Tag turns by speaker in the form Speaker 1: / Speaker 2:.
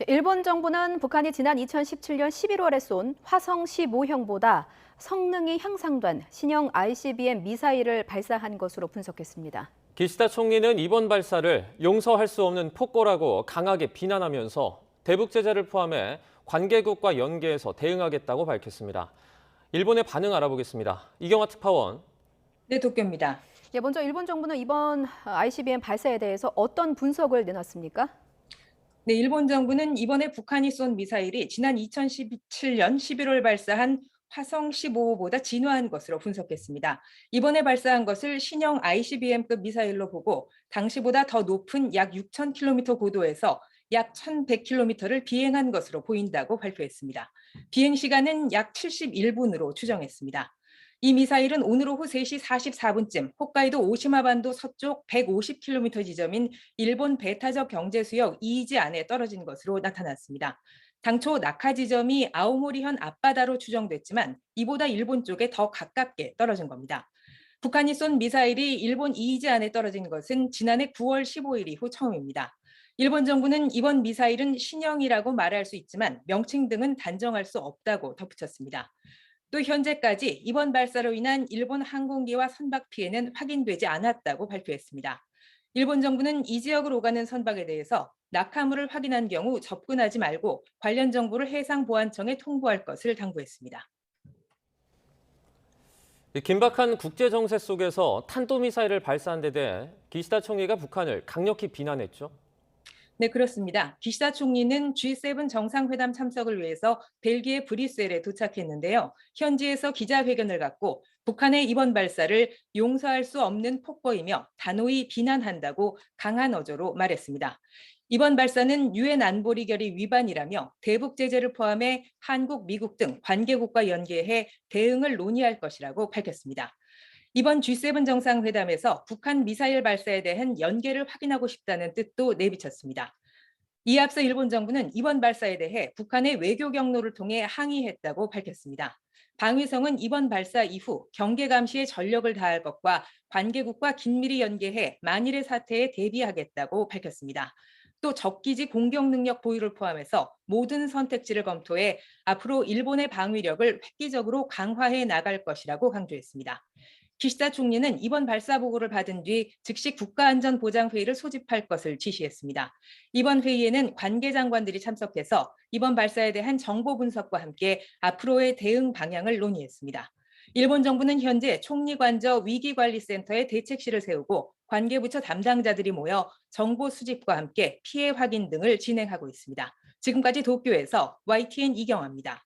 Speaker 1: 일본 정부는 북한이 지난 2017년 11월에 쏜 화성 15형보다 성능이 향상된 신형 ICBM 미사일을 발사한 것으로 분석했습니다.
Speaker 2: 기시다 총리는 이번 발사를 용서할 수 없는 폭거라고 강하게 비난하면서 대북 제재를 포함해 관계국과 연계해서 대응하겠다고 밝혔습니다. 일본의 반응 알아보겠습니다. 이경화 특파원.
Speaker 3: 네, 도쿄입니다.
Speaker 1: 먼저 일본 정부는 이번 ICBM 발사에 대해서 어떤 분석을 내놨습니까?
Speaker 3: 네, 일본 정부는 이번에 북한이 쏜 미사일이 지난 2017년 11월 발사한 화성 15호보다 진화한 것으로 분석했습니다. 이번에 발사한 것을 신형 ICBM급 미사일로 보고 당시보다 더 높은 약 6,000km 고도에서 약 1,100km를 비행한 것으로 보인다고 발표했습니다. 비행 시간은 약 71분으로 추정했습니다. 이 미사일은 오늘 오후 3시 44분쯤 홋카이도 오시마반도 서쪽 150km 지점인 일본 배타적 경제수역 이이지 안에 떨어진 것으로 나타났습니다. 당초 낙하 지점이 아오모리현 앞바다로 추정됐지만 이보다 일본 쪽에 더 가깝게 떨어진 겁니다. 북한이 쏜 미사일이 일본 이이지 안에 떨어진 것은 지난해 9월 15일 이후 처음입니다. 일본 정부는 이번 미사일은 신형이라고 말할 수 있지만 명칭 등은 단정할 수 없다고 덧붙였습니다. 또 현재까지 이번 발사로 인한 일본 항공기와 선박 피해는 확인되지 않았다고 발표했습니다. 일본 정부는 이 지역을 오가는 선박에 대해서 낙하물을 확인한 경우 접근하지 말고 관련 정보를 해상보안청에 통보할 것을 당부했습니다.
Speaker 2: 긴박한 국제 정세 속에서 탄도미사일을 발사한 데 대해 기시다 총리가 북한을 강력히 비난했죠.
Speaker 3: 네, 그렇습니다. 기시다 총리는 G7 정상회담 참석을 위해서 벨기에 브뤼셀에 도착했는데요. 현지에서 기자회견을 갖고 북한의 이번 발사를 용서할 수 없는 폭거이며 단호히 비난한다고 강한 어조로 말했습니다. 이번 발사는 유엔 안보리 결의 위반이라며 대북 제재를 포함해 한국, 미국 등 관계국과 연계해 대응을 논의할 것이라고 밝혔습니다. 이번 G7 정상회담에서 북한 미사일 발사에 대한 연계를 확인하고 싶다는 뜻도 내비쳤습니다. 이에 앞서 일본 정부는 이번 발사에 대해 북한의 외교 경로를 통해 항의했다고 밝혔습니다. 방위성은 이번 발사 이후 경계 감시에 전력을 다할 것과 관계국과 긴밀히 연계해 만일의 사태에 대비하겠다고 밝혔습니다. 또 적기지 공격 능력 보유를 포함해서 모든 선택지를 검토해 앞으로 일본의 방위력을 획기적으로 강화해 나갈 것이라고 강조했습니다. 기시다 총리는 이번 발사 보고를 받은 뒤 즉시 국가안전보장회의를 소집할 것을 지시했습니다. 이번 회의에는 관계장관들이 참석해서 이번 발사에 대한 정보 분석과 함께 앞으로의 대응 방향을 논의했습니다. 일본 정부는 현재 총리관저 위기관리센터에 대책실을 세우고 관계부처 담당자들이 모여 정보 수집과 함께 피해 확인 등을 진행하고 있습니다. 지금까지 도쿄에서 YTN 이경화입니다.